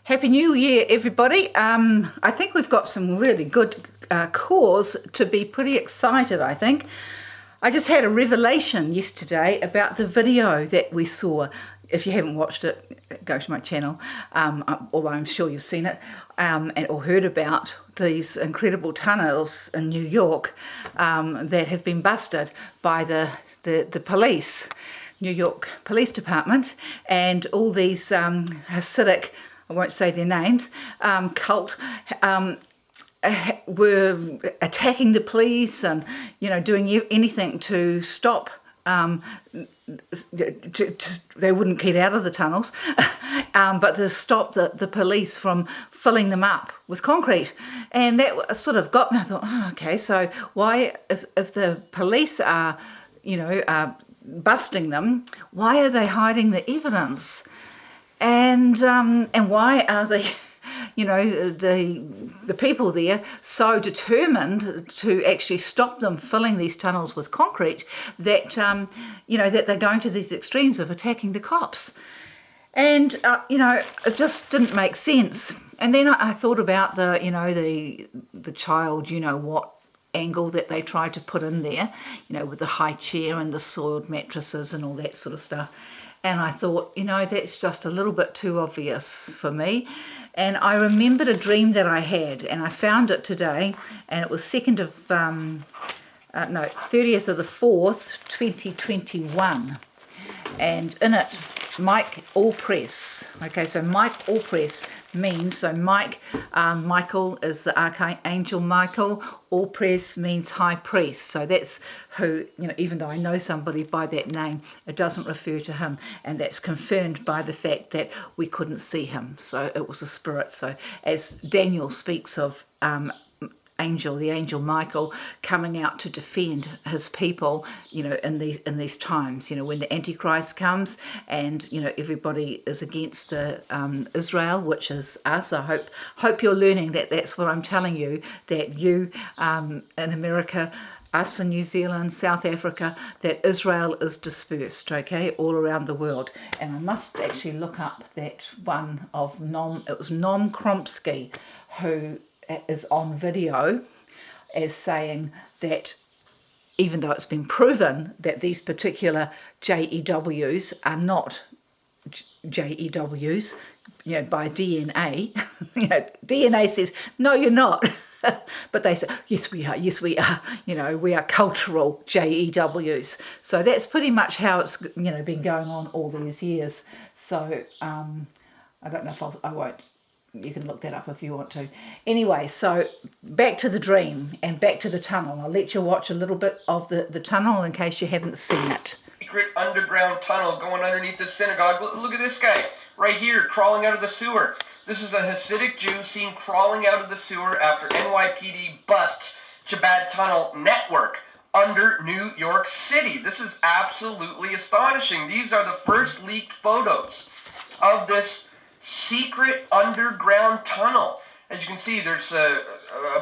Happy New Year, everybody. I think we've got some really good cause to be pretty excited, I think. I just had a revelation yesterday about the video that we saw. If you haven't watched it, go to my channel, although I'm sure you've seen it or heard about these incredible tunnels in New York that have been busted by the police, New York Police Department, and all these Hasidic, I won't say their names, cult were attacking the police and, doing anything to stop, they wouldn't get out of the tunnels, but to stop the police from filling them up with concrete. And that sort of got me. I thought, okay, so why, if the police are, busting them, why are they hiding the evidence? And why are they, the people there so determined to actually stop them filling these tunnels with concrete that, that they're going to these extremes of attacking the cops? And, it just didn't make sense. And then I thought about the child, what angle that they tried to put in there, with the high chair and the soiled mattresses and all that sort of stuff. And I thought, that's just a little bit too obvious for me. And I remembered a dream that I had, and I found it today, and it was 30th of the 4th, 2021. And in it, Mike Allpress. Okay, so Mike Allpress means, Michael is the Archangel Michael. Allpress means high priest. So that's who, even though I know somebody by that name, it doesn't refer to him. And that's confirmed by the fact that we couldn't see him. So it was a spirit. So as Daniel speaks of the angel Michael coming out to defend his people, in these times, when the Antichrist comes and everybody is against the Israel, which is us. I hope you're learning that that's what I'm telling you, that you in America, us in New Zealand, South Africa, that Israel is dispersed, okay, all around the world. And I must actually look up that one of it was Noam Chomsky, who is on video as saying that even though it's been proven that these particular JEWs are not JEWs, by DNA, DNA says, no, you're not. But they say, yes, we are, we are cultural JEWs. So that's pretty much how it's, been going on all these years. So I don't know if I won't. You can look that up if you want to. Anyway, so back to the dream and back to the tunnel. I'll let you watch a little bit of the tunnel in case you haven't seen it. Secret underground tunnel going underneath the synagogue. Look at this guy right here crawling out of the sewer. This is a Hasidic Jew seen crawling out of the sewer after NYPD busts Chabad tunnel network under New York City. This is absolutely astonishing. These are the first leaked photos of this secret underground tunnel. As you can see, there's a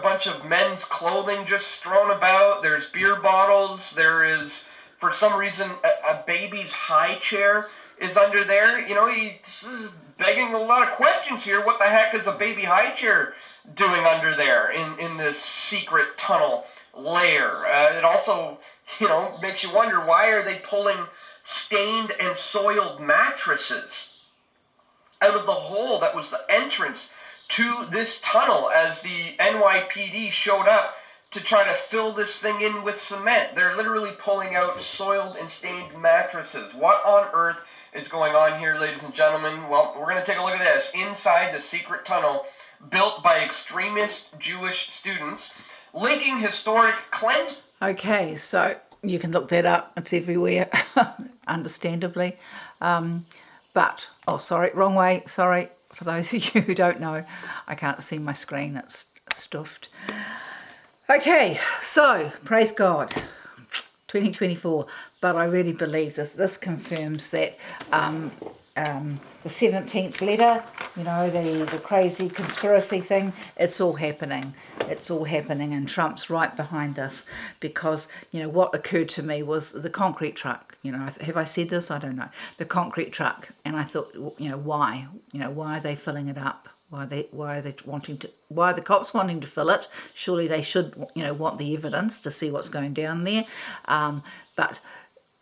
bunch of men's clothing just strewn about. There's beer bottles. There is, for some reason, a baby's high chair is under there. This is begging a lot of questions here. What the heck is a baby high chair doing under there in this secret tunnel lair? It also, makes you wonder, why are they pulling stained and soiled mattresses out of the hole that was the entrance to this tunnel as the NYPD showed up to try to fill this thing in with cement? They're literally pulling out soiled and stained mattresses. What on earth is going on here, ladies and gentlemen? Well, we're going to take a look at this. Inside the secret tunnel built by extremist Jewish students, linking historic cleanse. Okay, so you can look that up. It's everywhere, understandably. But, sorry, wrong way. Sorry, for those of you who don't know, I can't see my screen. It's stuffed. Okay, so, praise God, 2024. But I really believe this confirms that the 17th letter, you know, the crazy conspiracy thing, it's all happening. It's all happening, and Trump's right behind this, because, you know, what occurred to me was the concrete truck. You know, have I said this? I don't know. The concrete truck. And I thought, you know, why? You know, why are they filling it up? Why are the cops wanting to fill it? Surely they should, you know, want the evidence to see what's going down there.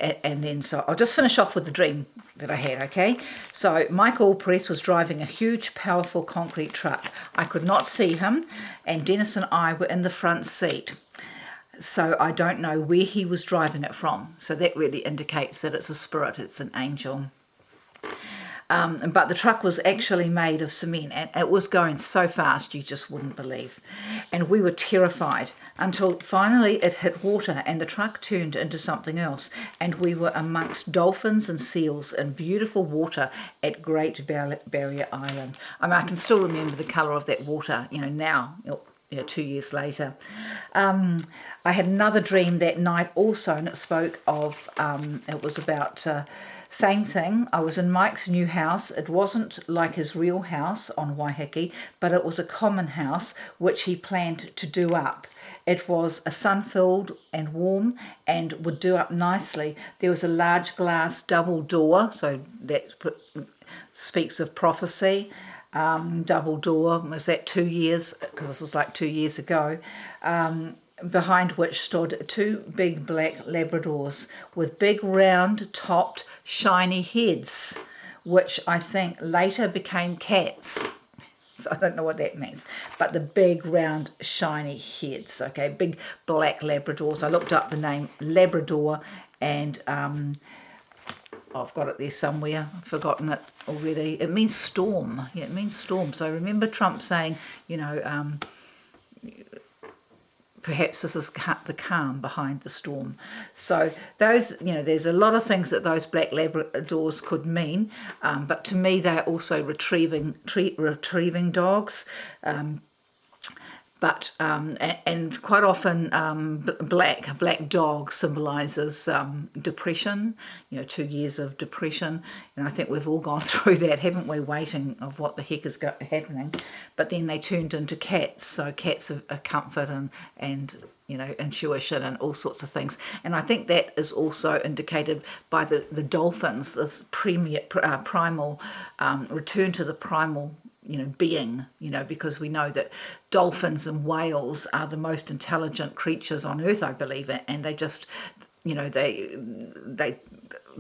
And then, so I'll just finish off with the dream that I had, okay? So Mike Allpress was driving a huge, powerful concrete truck. I could not see him, and Dennis and I were in the front seat. So I don't know where he was driving it from. So that really indicates that it's a spirit, it's an angel. But the truck was actually made of cement, and it was going so fast you just wouldn't believe. And we were terrified until finally it hit water and the truck turned into something else, and we were amongst dolphins and seals in beautiful water at Great Barrier Island. I mean, I can still remember the colour of that water, you know, now, you know, 2 years later. I had another dream that night also, and it spoke of, it was about... same thing, I was in Mike's new house. It wasn't like his real house on Waiheke, but it was a common house which he planned to do up. It was a sun-filled and warm and would do up nicely. There was a large glass double door, so that speaks of prophecy. Double door, was that 2 years, because this was like 2 years ago, behind which stood two big black Labradors with big round topped shiny heads, which I think later became cats. So I don't know what that means, but the big round shiny heads, okay, big black Labradors. I looked up the name Labrador, and I've got it there somewhere, I've forgotten it already. It means storm. Yeah, it means storm. So remember Trump saying, you know, perhaps this is the calm behind the storm. So those, you know, there's a lot of things that those black Labradors could mean, but to me they're also retrieving dogs. And quite often black dog symbolises depression, you know, 2 years of depression, and I think we've all gone through that, haven't we, waiting of what the heck is happening. But then they turned into cats, so cats are comfort and you know, intuition and all sorts of things. And I think that is also indicated by the dolphins, this primal return to the primal, you know, being, you know, because we know that dolphins and whales are the most intelligent creatures on earth, I believe, and they just, you know, they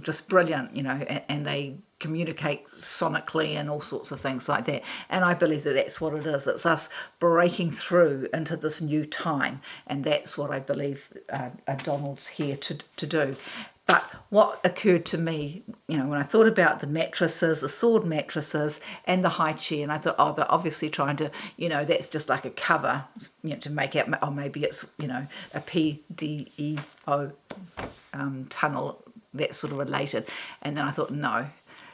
just brilliant, you know, and they communicate sonically and all sorts of things like that. And I believe that that's what it is. It's us breaking through into this new time, and that's what I believe Donald's here to do. But what occurred to me, you know, when I thought about the mattresses, the sword mattresses and the high chair, and I thought, oh, they're obviously trying to, you know, that's just like a cover, you know, to make out, or maybe it's, you know, a PDEO tunnel, that's sort of related. And then I thought, no,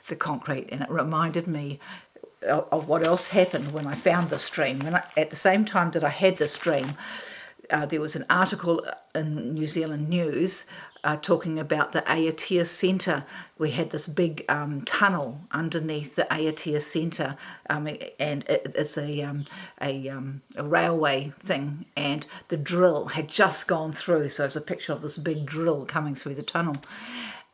the concrete. And it reminded me of what else happened when I found this dream. At the same time that I had this dream, there was an article in New Zealand News talking about the Aotea Centre. We had this big tunnel underneath the Aotea Centre, and it's a railway thing, and the drill had just gone through. So it's a picture of this big drill coming through the tunnel.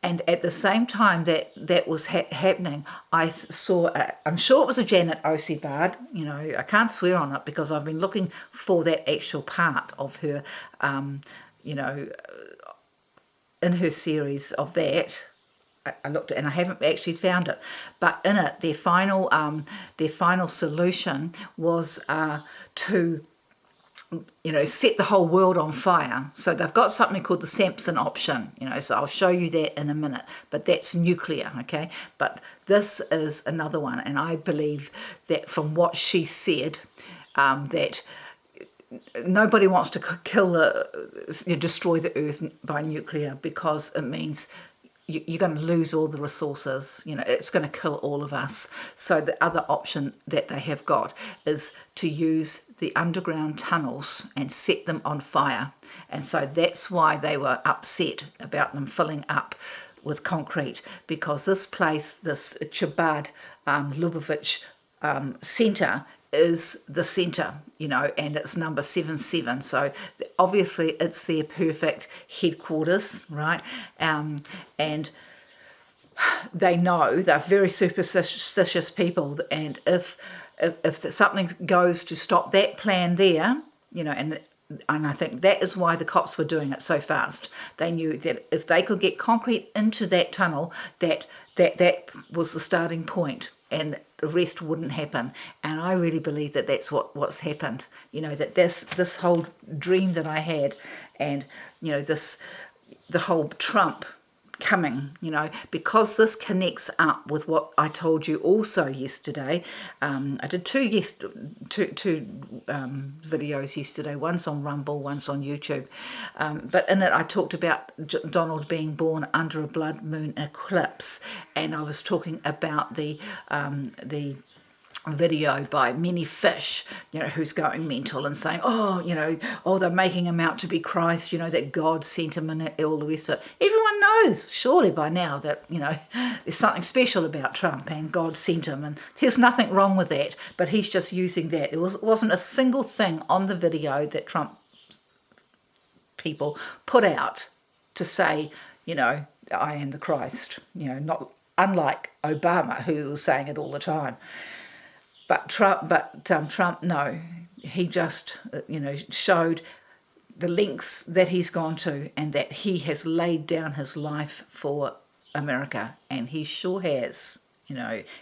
And at the same time that was happening, I saw, I'm sure it was a Janet Ossebaard, you know, I can't swear on it because I've been looking for that actual part of her, you know, in her series of that. I looked at, and I haven't actually found it, but in it, their final solution was to, you know, set the whole world on fire. So they've got something called the Samson option, you know, so I'll show you that in a minute, but that's nuclear, okay? But this is another one, and I believe that from what she said, that nobody wants to destroy the earth by nuclear, because it means you're going to lose all the resources, you know, it's going to kill all of us. So the other option that they have got is to use the underground tunnels and set them on fire. And so that's why they were upset about them filling up with concrete, because this place, this Chabad Lubavitch centre, is the centre, and it's number 77. So obviously it's their perfect headquarters, right? And they know they're very superstitious people, and if something goes to stop that plan there, and I think that is why the cops were doing it so fast. They knew that if they could get concrete into that tunnel, that was the starting point, and the rest wouldn't happen. And I really believe that that's what's happened. That this whole dream that I had, and the whole Trump coming, because this connects up with what I told you also yesterday. I did two videos yesterday. One's on Rumble, one's on YouTube. But in it, I talked about Donald being born under a blood moon eclipse, and I was talking about the video by Many Fish, who's going mental and saying, they're making him out to be Christ, that God sent him and all the rest of it. Everyone knows, surely by now, that, there's something special about Trump and God sent him, and there's nothing wrong with that, but he's just using that. There wasn't a single thing on the video that Trump people put out to say, I am the Christ, not unlike Obama, who was saying it all the time. But Trump, no, he just, showed the lengths that he's gone to, and that he has laid down his life for America, and he sure has,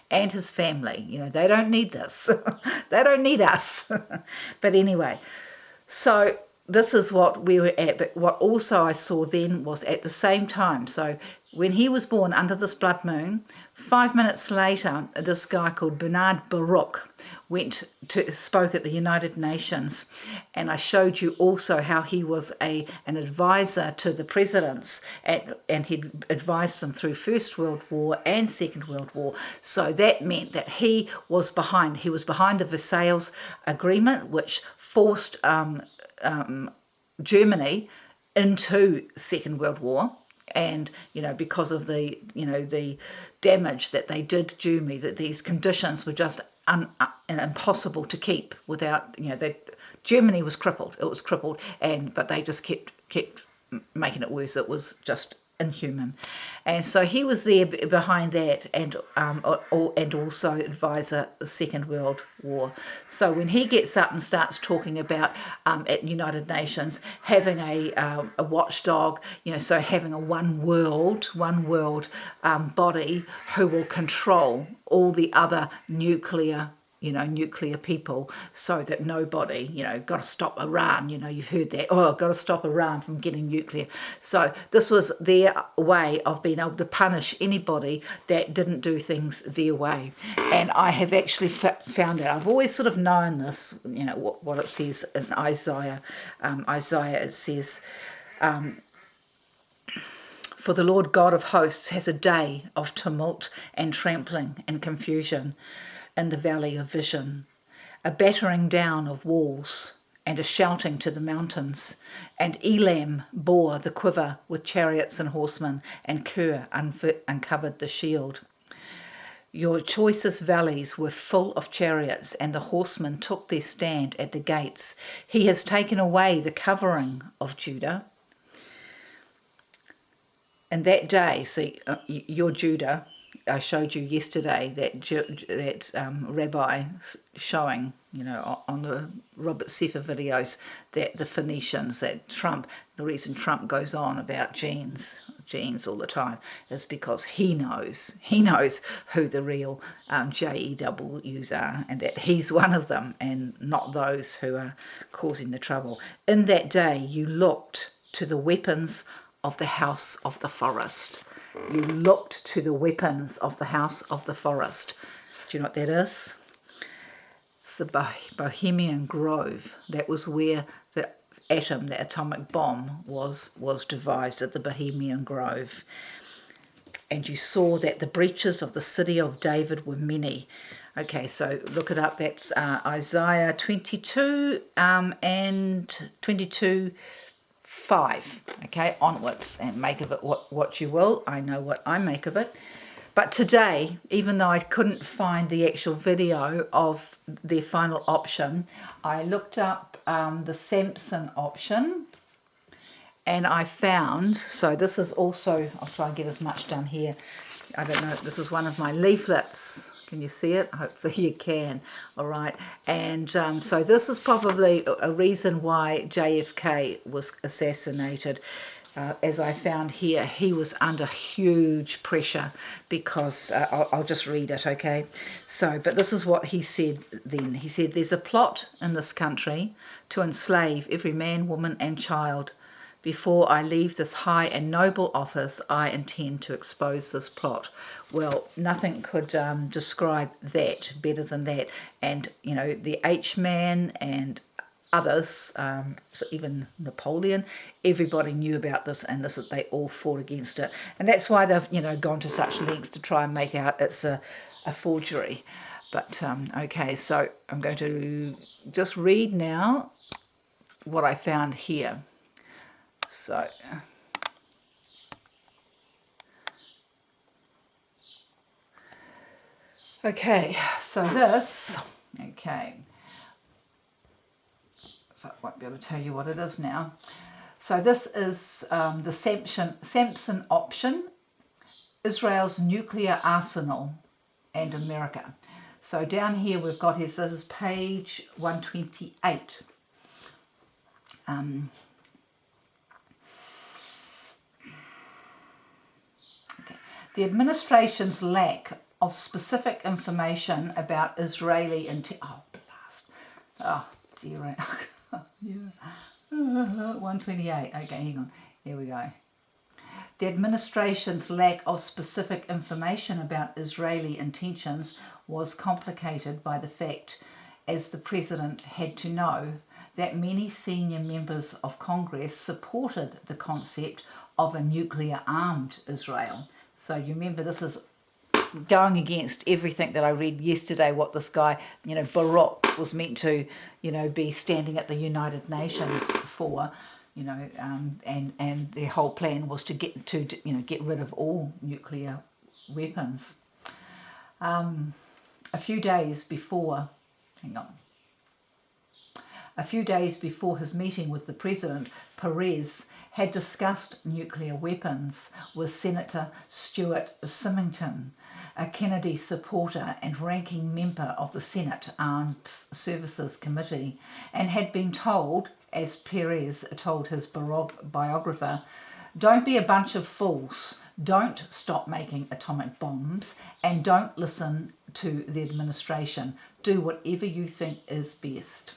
and his family. They don't need this. They don't need us. But anyway, so this is what we were at. But what also I saw then was at the same time, so when he was born under this blood moon, 5 minutes later, this guy called Bernard Baruch spoke at the United Nations, and I showed you also how he was an advisor to the presidents, and he'd advised them through First World War and Second World War. So that meant that he was behind the Versailles Agreement, which forced Germany into Second World War. And because of the damage that they did Germany, that these conditions were just impossible to keep without, Germany was crippled. It was crippled, but they just kept making it worse. It was just inhuman. And so he was there behind that, and also advisor the Second World War. So when he gets up and starts talking about at United Nations having a watchdog, so having a one world body who will control all the other nuclear people, so that nobody, got to stop Iran, you've heard that, got to stop Iran from getting nuclear. So this was their way of being able to punish anybody that didn't do things their way. And I have actually found out, I've always sort of known this, what it says in Isaiah. It says, for the Lord God of hosts has a day of tumult and trampling and confusion in the valley of vision, a battering down of walls and a shouting to the mountains. And Elam bore the quiver with chariots and horsemen, and Kir uncovered the shield. Your choicest valleys were full of chariots, and the horsemen took their stand at the gates. He has taken away the covering of Judah. And that day, see, your Judah, I showed you yesterday that rabbi showing, on the Robert Sefer videos, that the Phoenicians, that Trump, the reason Trump goes on about genes all the time is because he knows who the real JEWs are, and that he's one of them and not those who are causing the trouble. In that day you looked to the weapons of the house of the forest. You looked to the weapons of the house of the forest. Do you know what that is? It's the Bohemian Grove. That was where the atomic bomb was devised, at the Bohemian Grove. And you saw that the breaches of the city of David were many. Okay, so look it up. That's Isaiah 22 and 22. 5, okay, onwards, and make of it what you will. I know what I make of it. But today, even though I couldn't find the actual video of their final option, I looked up the Sampson option, and I found, so this is also, I'll try and get as much done here. I don't know, this is one of my leaflets. Can you see it? Hopefully you can. All right. And so this is probably a reason why JFK was assassinated. As I found here, he was under huge pressure because, I'll just read it, okay? So, but this is what he said then. He said, "There's a plot in this country to enslave every man, woman and child. Before I leave this high and noble office, I intend to expose this plot." Well, nothing could describe that better than that. And, you know, the H-man and others, even Napoleon, everybody knew about this, and they all fought against it. And that's why they've, you know, gone to such lengths to try and make out it's a forgery. But, okay, so I'm going to just read now what I found here. So, okay, so this, okay, so I won't be able to tell you what it is now. So this is the Sampson option, Israel's nuclear arsenal and America. So down here we've got here, so this is page 128. The administration's lack of specific information about Israeli oh, blast. Oh, dear. Yeah. 128. Okay, hang on. Here we go. The administration's lack of specific information about Israeli intentions was complicated by the fact, as the president had to know, that many senior members of Congress supported the concept of a nuclear-armed Israel. So you remember, this is going against everything that I read yesterday, what this guy, you know, Barak, was meant to, you know, be standing at the United Nations for, you know, and their whole plan was to get rid of all nuclear weapons. A few days before his meeting with the president, Perez had discussed nuclear weapons with Senator Stuart Symington, a Kennedy supporter and ranking member of the Senate Armed Services Committee, and had been told, as Perez told his biographer, "Don't be a bunch of fools, don't stop making atomic bombs, and don't listen to the administration. Do whatever you think is best."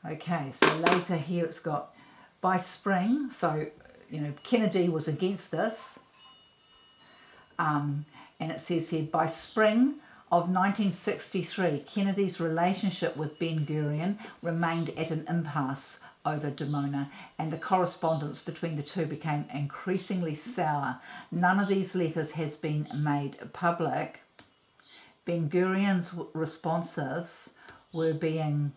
Okay, so later here it's got, by spring, so, you know, Kennedy was against this, and it says here, by spring of 1963, Kennedy's relationship with Ben-Gurion remained at an impasse over Dimona, and the correspondence between the two became increasingly sour. None of these letters has been made public. Ben-Gurion's responses were being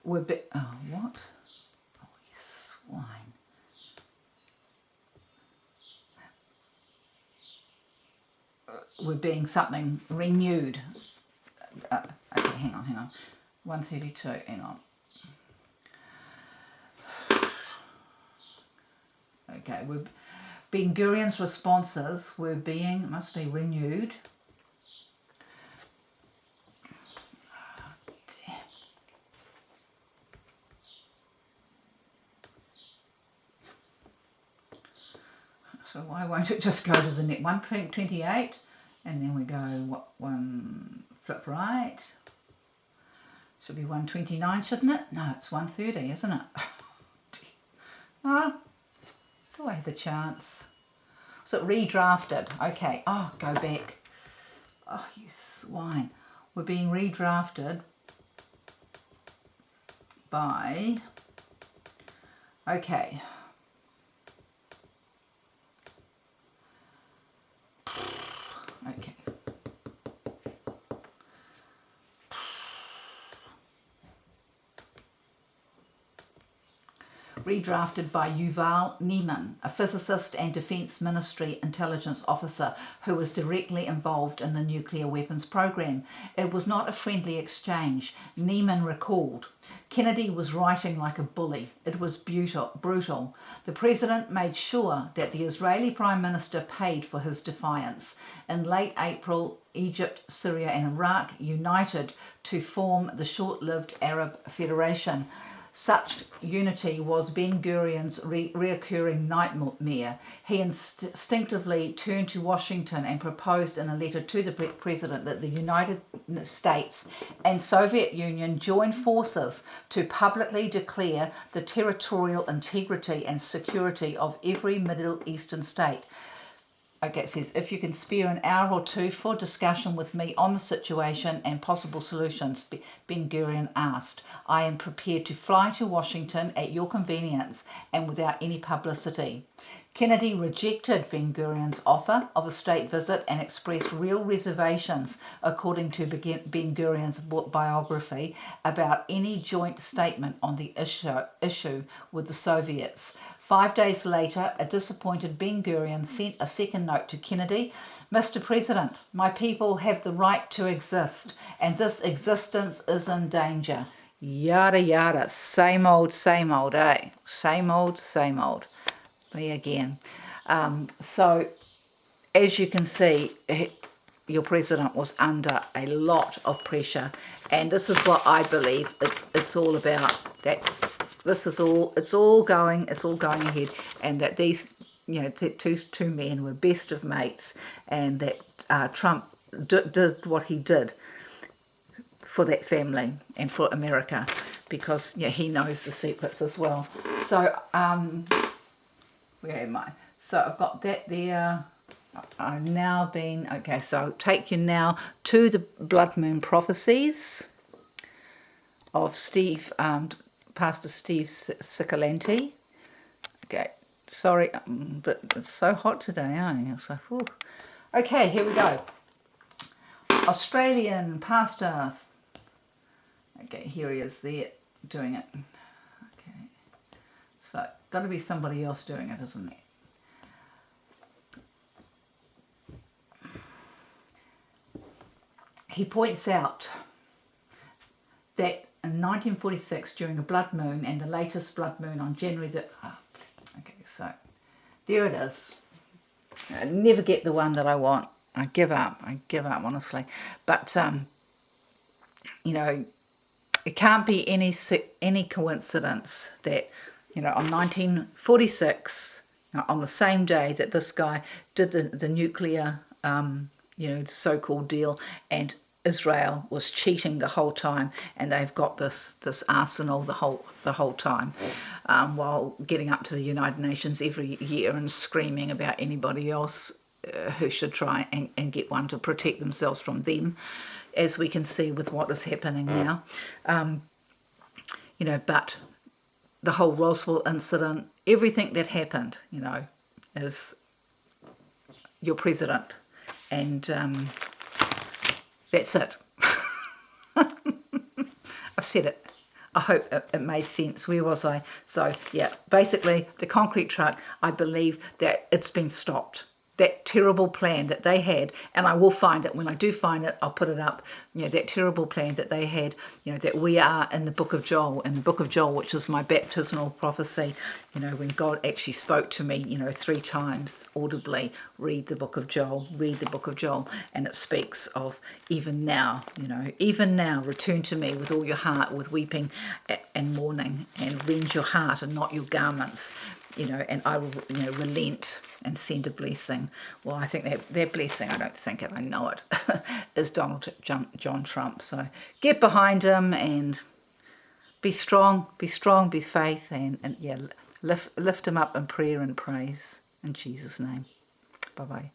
what? Oh, you swine. We're being something renewed. Okay, hang on. 132, hang on. Okay, Ben-Gurion's responses were being, must be renewed. So why won't it just go to the next 128, and then we go one flip right? Should be 129, shouldn't it? No, it's 130, isn't it? Ah, do I have a chance? So it redrafted. Okay. Oh, go back. Oh, you swine. We're being redrafted by. Okay. Okay. redrafted by Yuval Neeman, a physicist and Defense Ministry intelligence officer who was directly involved in the nuclear weapons program. It was not a friendly exchange, Neeman recalled. Kennedy was writing like a bully. It was brutal. The president made sure that the Israeli prime minister paid for his defiance. In late April, Egypt, Syria and Iraq united to form the short-lived Arab Federation. Such unity was Ben-Gurion's reoccurring nightmare. He instinctively turned to Washington and proposed in a letter to the president that the United States and Soviet Union join forces to publicly declare the territorial integrity and security of every Middle Eastern state. Okay, it says, if you can spare an hour or two for discussion with me on the situation and possible solutions, Ben-Gurion asked. I am prepared to fly to Washington at your convenience and without any publicity. Kennedy rejected Ben-Gurion's offer of a state visit and expressed real reservations, according to Ben-Gurion's biography, about any joint statement on the issue with the Soviets. 5 days later, a disappointed Ben-Gurion sent a second note to Kennedy. Mr. President, my people have the right to exist, and this existence is in danger. Yada yada, same old, eh? Same old. Me again. So, as you can see, your president was under a lot of pressure, and this is what I believe it's all about. That this is all it's all going ahead, and that these two men were best of mates, and that Trump did what he did for that family and for America, because he knows the secrets as well. So where am I? So I've got that there. I've now been okay. So I'll take you now to the blood moon prophecies of Pastor Steve Cicolanti. Okay, sorry, but it's so hot today, So, okay, here we go. Australian pastor. Okay, here he is there doing it. Okay, so got to be somebody else doing it, isn't it? He points out that in 1946, during a blood moon and the latest blood moon on January the... okay, so there it is. I never get the one that I want. I give up, honestly. But, it can't be any coincidence that, on 1946, on the same day that this guy did the nuclear, so-called deal, and Israel was cheating the whole time, and they've got this arsenal the whole time, while getting up to the United Nations every year and screaming about anybody else who should try and get one to protect themselves from them, as we can see with what is happening now. But the whole Roswell incident, everything that happened, is your president, and that's it. I've said it. I hope it made sense. Where was I? So, yeah, basically, the concrete truck, I believe that it's been stopped. That terrible plan that they had, and I will find it. When I do find it, I'll put it up. That terrible plan that they had, that we are in the book of Joel, which is my baptismal prophecy, when God actually spoke to me, 3 times audibly, read the book of Joel, and it speaks of even now, return to me with all your heart, with weeping and mourning, and rend your heart and not your garments, and I will, relent and send a blessing. Well, I think their blessing, I don't think it, I know it, is Donald John Trump. So get behind him and be strong, be faith, and lift him up in prayer and praise in Jesus' name. Bye-bye.